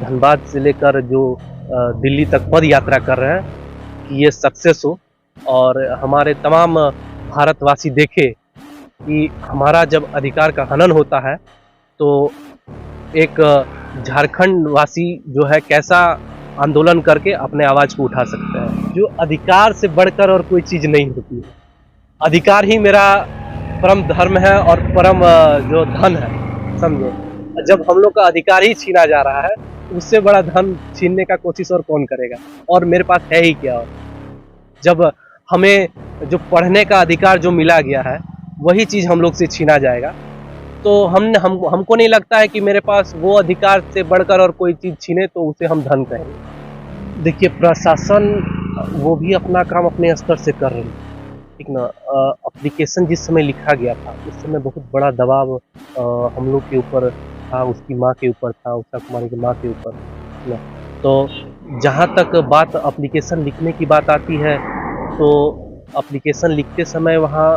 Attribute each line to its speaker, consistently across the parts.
Speaker 1: धनबाद से लेकर जो दिल्ली तक पद यात्रा कर रहे हैं कि ये सक्सेस हो और हमारे तमाम भारतवासी देखें कि हमारा जब अधिकार का हनन होता है तो एक झारखंड वासी जो है कैसा आंदोलन करके अपने आवाज़ को उठा सकते हैं। जो अधिकार से बढ़कर और कोई चीज़ नहीं होती है। अधिकार ही मेरा परम धर्म है और परम जो धन है, समझे। जब हम लोग का अधिकार ही छीना जा रहा है, उससे बड़ा धन छीनने का कोशिश और कौन करेगा, और मेरे पास है ही क्या। और जब हमें जो पढ़ने का अधिकार जो मिला गया है वही चीज़ हम लोग से छीना जाएगा, तो हमको नहीं लगता है कि मेरे पास वो अधिकार से बढ़कर और कोई चीज़ छीने तो उसे हम धन कहेंगे। देखिए, प्रशासन वो भी अपना काम अपने स्तर से कर रही है, ठीक ना। एप्लीकेशन जिस समय लिखा गया था उस समय बहुत बड़ा दबाव हम लोग के ऊपर था, उसकी माँ के ऊपर था, उषा कुमारी की माँ के ऊपर, ठीक ना। तो जहाँ तक बात एप्लीकेशन लिखने की बात आती है, तो एप्लीकेशन लिखते समय वहाँ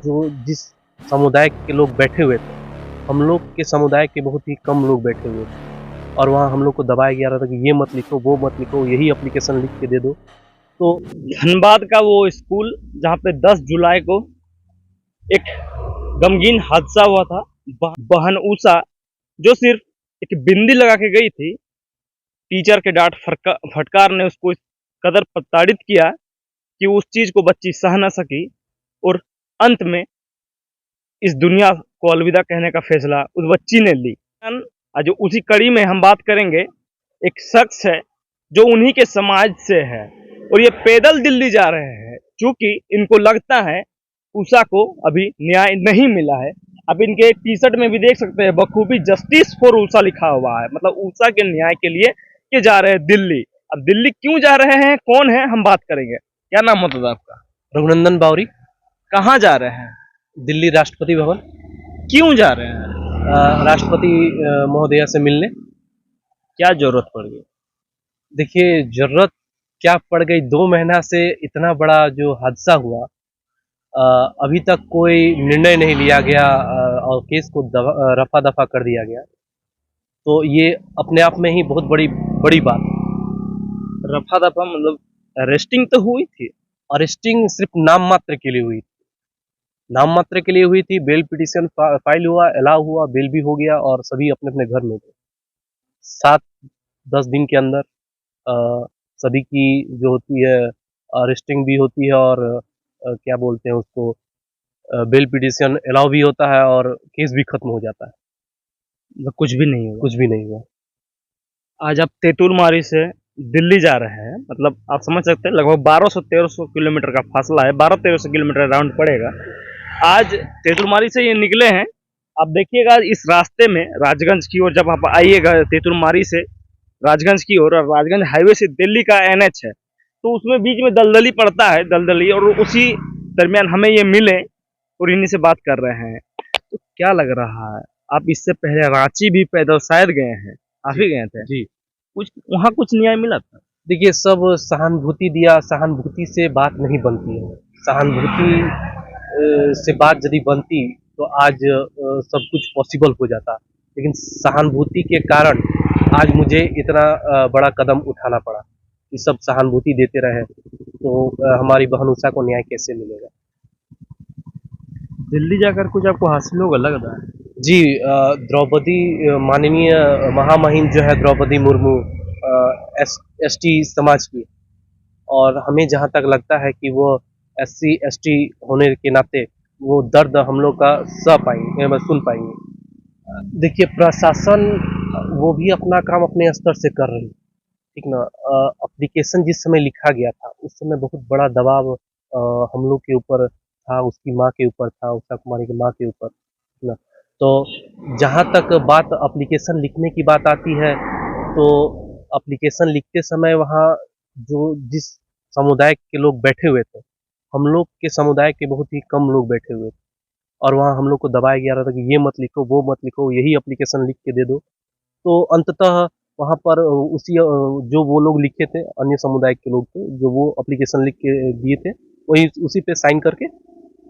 Speaker 1: जो जिस समुदाय के लोग बैठे हुए थे, हम लोग के समुदाय के बहुत ही कम लोग बैठे हुए थे, और वहाँ हम लोग को दबाया गया था कि ये मत लिखो, वो मत लिखो, यही एप्लीकेशन लिख के दे दो। तो
Speaker 2: धनबाद का वो स्कूल जहाँ पे 10 जुलाई को एक गमगीन हादसा हुआ था, बहन उषा जो सिर्फ एक बिंदी लगा के गई थी, टीचर के डांट फटकार ने उसको इस कदर प्रताड़ित किया कि उस चीज को बच्ची सह न सकी और अंत में इस दुनिया को अलविदा कहने का फैसला उस बच्ची ने ली। आज उसी कड़ी में हम बात करेंगे, एक शख्स है जो उन्हीं के समाज से है और ये पैदल दिल्ली जा रहे हैं, क्योंकि इनको लगता है उषा को अभी न्याय नहीं मिला है। अब इनके टी शर्ट में भी देख सकते हैं बखूबी जस्टिस फॉर उषा लिखा हुआ है, मतलब उषा के न्याय के लिए ये जा रहे हैं दिल्ली। अब दिल्ली क्यों जा रहे हैं, कौन है, हम बात करेंगे। क्या नाम मतलब आपका?
Speaker 1: रघुनंदन बावरी।
Speaker 2: कहाँ जा रहे हैं?
Speaker 1: दिल्ली राष्ट्रपति भवन।
Speaker 2: क्यों जा रहे हैं?
Speaker 1: राष्ट्रपति महोदया से मिलने।
Speaker 2: क्या जरूरत पड़ गई?
Speaker 1: देखिए, जरूरत क्या पड़ गई, 2 महीना से इतना बड़ा जो हादसा हुआ, अभी तक कोई निर्णय नहीं लिया गया और केस को रफा दफा कर दिया गया, तो ये अपने आप में ही बहुत बड़ी बात।
Speaker 2: रफा दफा मतलब अरेस्टिंग तो हुई थी?
Speaker 1: अरेस्टिंग सिर्फ नाम मात्र के लिए हुई थी, नाम मात्र के लिए हुई थी। बेल पिटीशन फाइल हुआ, अलाउ हुआ, बेल भी हो गया और सभी अपने अपने घर में गए। 7-10 दिन के अंदर सभी की जो होती है अरेस्टिंग भी होती है और क्या बोलते हैं उसको, बेल पिटीशन अलाउ भी होता है और केस भी खत्म हो जाता है।
Speaker 2: मतलब कुछ भी नहीं हुआ?
Speaker 1: कुछ भी नहीं हुआ।
Speaker 2: आज आप तेतुलमारी से दिल्ली जा रहे हैं, मतलब आप समझ सकते हैं लगभग 1200-1300 किलोमीटर का फासला है, 1200-1300 किलोमीटर राउंड पड़ेगा। आज तेतुलमारी से ये निकले हैं। आप देखिएगा इस रास्ते में राजगंज की ओर जब आप आइएगा, तेतुलमारी से राजगंज की ओर, राजगंज हाईवे से दिल्ली का NH है, तो उसमें बीच में दलदली पड़ता है, दलदली, और उसी दरमियान हमें ये मिले और इन्हीं से बात कर रहे हैं। तो क्या लग रहा है, आप इससे पहले रांची भी पैदल शायद गए हैं, आप ही गए थे
Speaker 1: जी।
Speaker 2: कुछ वहाँ कुछ न्याय मिला था?
Speaker 1: देखिए, सब सहानुभूति दिया, सहानुभूति से बात नहीं बनती है। सहानुभूति से बात यदि बनती तो आज सब कुछ पॉसिबल हो जाता, लेकिन सहानुभूति के कारण आज मुझे इतना बड़ा कदम उठाना पड़ा कि सब सहानुभूति देते रहे, तो हमारी बहन उषा को न्याय कैसे मिलेगा।
Speaker 2: दिल्ली जाकर कुछ आपको हासिल होगा लग रहा है?
Speaker 1: जी, द्रौपदी, माननीय महामहिम जो है द्रौपदी मुर्मू, ST समाज की, और हमें जहाँ तक लगता है कि वो SC ST होने के नाते वो दर्द हम लोग का सुन पाएंगे। देखिए, प्रशासन वो भी अपना काम अपने स्तर से कर रही है, ठीक ना। एप्लीकेशन जिस समय लिखा गया था उस समय बहुत बड़ा दबाव हम लोग के ऊपर था, उसकी माँ के ऊपर था, उषा कुमारी की माँ के ऊपर, ठीक ना। तो जहाँ तक बात एप्लीकेशन लिखने की बात आती है, तो एप्लीकेशन लिखते समय वहाँ जो जिस समुदाय के लोग बैठे हुए थे, हम लोग के समुदाय के बहुत ही कम लोग बैठे हुए थे, और वहाँ हम लोग को दबाया गया था कि ये मत लिखो, वो मत लिखो, यही एप्लीकेशन लिख के दे दो। तो अंततः वहाँ पर उसी जो वो लोग लिखे थे, अन्य समुदाय के लोग थे जो वो एप्लीकेशन लिख के दिए थे, वही उसी पे साइन करके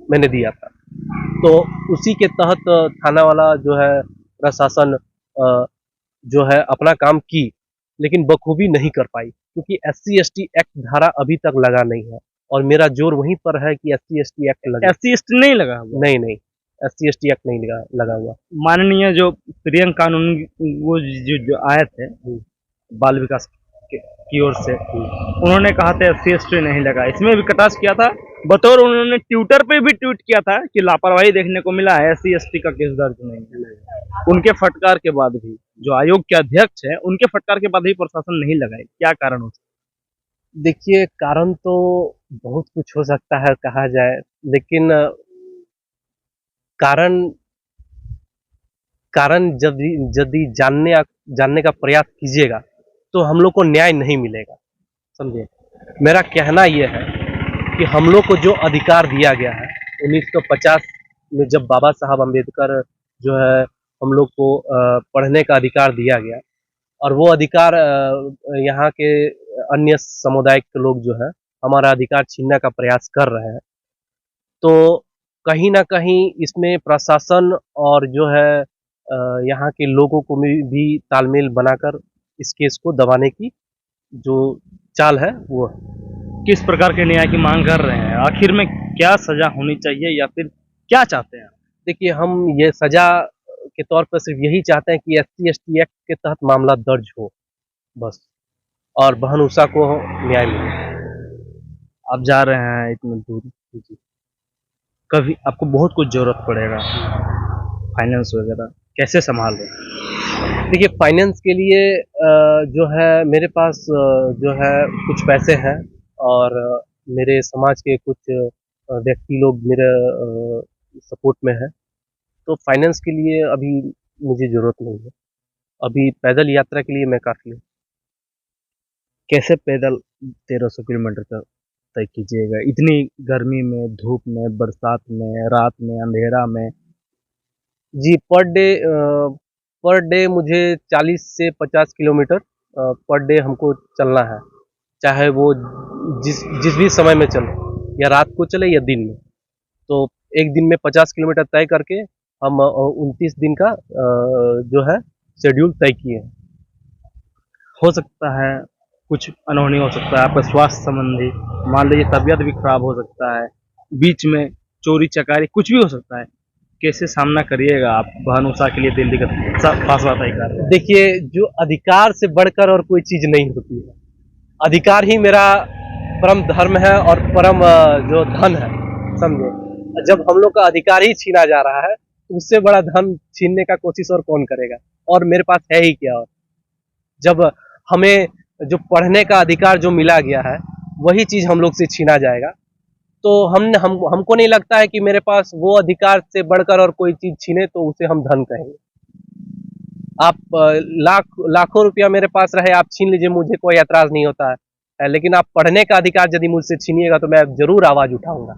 Speaker 1: मैंने दिया था। तो उसी के तहत थाना वाला जो है प्रशासन जो है अपना काम की, लेकिन बखूबी नहीं कर पाई, क्योंकि SC/ST एक्ट धारा अभी तक लगा नहीं है और मेरा जोर वहीं पर है कि SC/ST एक्ट लगे।
Speaker 2: SC/ST नहीं लगा हुआ।
Speaker 1: नहीं, SC/ST एक्ट नहीं लगा हुआ।
Speaker 2: माननीय जो प्रियंका कानून वो जो आए थे बाल विकास की ओर से, उन्होंने कहा था SC/ST नहीं लगा। इसमें भी कटाक्ष किया था, बतौर उन्होंने ट्विटर पे भी ट्वीट किया था कि लापरवाही देखने को मिला है, SC/ST का केस दर्ज नहीं है। उनके फटकार के बाद भी, जो आयोग के अध्यक्ष है, उनके फटकार के बाद भी प्रशासन नहीं लगाए, क्या कारण हो सकता है?
Speaker 1: देखिए, कारण तो बहुत कुछ हो सकता है कहा जाए, लेकिन कारण जब यदि जानने का प्रयास कीजिएगा तो हम लोग को न्याय नहीं मिलेगा, समझे। मेरा कहना यह है कि हम लोग को जो अधिकार दिया गया है 1950 में, जब बाबा साहब अम्बेडकर जो है हम लोग को पढ़ने का अधिकार दिया गया, और वो अधिकार यहाँ के अन्य समुदाय के लोग जो है हमारा अधिकार छीनने का प्रयास कर रहे हैं। तो कहीं ना कहीं इसमें प्रशासन और जो है यहाँ के लोगों को भी तालमेल बनाकर इस केस को दबाने की जो चाल है वो है।
Speaker 2: किस प्रकार के न्याय की मांग कर रहे हैं? आखिर में क्या सजा होनी चाहिए या फिर क्या चाहते हैं?
Speaker 1: देखिए, हम ये सजा के तौर पर सिर्फ यही चाहते हैं कि SC/ST एक्ट के तहत मामला दर्ज हो बस, और बहन उषा को न्याय मिले।
Speaker 2: आप जा रहे हैं इतनी दूर, कभी आपको बहुत कुछ जरूरत पड़ेगा, फाइनेंस वगैरह कैसे संभाल रहे हैं?
Speaker 1: देखिए, फाइनेंस के लिए जो है मेरे पास जो है कुछ पैसे हैं, और मेरे समाज के कुछ व्यक्ति लोग मेरे सपोर्ट में हैं, तो फाइनेंस के लिए अभी मुझे ज़रूरत नहीं है। अभी पैदल यात्रा के लिए मैं काफ़ी हूँ।
Speaker 2: कैसे पैदल 1300 किलोमीटर का तय कीजिएगा इतनी गर्मी में, धूप में, बरसात में, रात में, अंधेरा में?
Speaker 1: जी, पर डे मुझे 40 से 50 किलोमीटर पर डे हमको चलना है, चाहे वो जिस भी समय में चले, या रात को चले या दिन में। तो एक दिन में 50 किलोमीटर तय करके हम 29 दिन का जो है शेड्यूल तय किए हैं।
Speaker 2: हो सकता है कुछ अनहोनी हो सकता है आपका स्वास्थ्य संबंधी, मान लीजिए तबीयत भी खराब हो सकता है, बीच में चोरी चकारी कुछ भी हो सकता है। कैसे सामना करिएगा आप बहन उषा के लिए दिल्ली का फैसला तय कर रहे हैं?
Speaker 1: देखिए, जो अधिकार से बढ़कर और कोई चीज़ नहीं होती है। अधिकार ही मेरा परम धर्म है और परम जो धन है, समझे। जब हम लोग का अधिकार ही छीना जा रहा है तो उससे बड़ा धन छीनने का कोशिश और कौन करेगा, और मेरे पास है ही क्या। और जब हमें जो पढ़ने का अधिकार जो मिला गया है वही चीज़ हम लोग से छीना जाएगा, तो हमको नहीं लगता है कि मेरे पास वो अधिकार से बढ़कर और कोई चीज़ छीने तो उसे हम धन कहेंगे। आप लाखों रुपया मेरे पास रहे, आप छीन लीजिए, मुझे कोई एतराज़ नहीं होता है, लेकिन आप पढ़ने का अधिकार यदि मुझसे छीनिएगा तो मैं ज़रूर आवाज़ उठाऊंगा।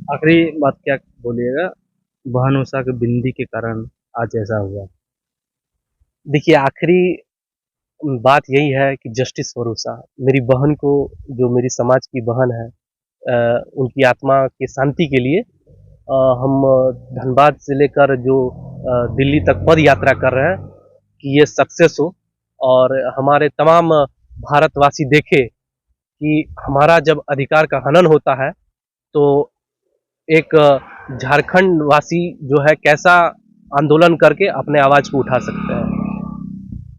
Speaker 2: आखिरी बात क्या बोलिएगा, बहन उषा के बिंदी के कारण आज ऐसा हुआ?
Speaker 1: देखिए, आखिरी बात यही है कि जस्टिस फॉर उषा, मेरी बहन को, जो मेरी समाज की बहन है, उनकी आत्मा की शांति के लिए हम धनबाद से लेकर जो दिल्ली तक पद यात्रा कर रहे हैं कि ये सक्सेस हो, और हमारे तमाम भारतवासी देखे कि हमारा जब अधिकार का हनन होता है तो एक झारखंड वासी जो है कैसा आंदोलन करके अपने आवाज़ को उठा सकते हैं।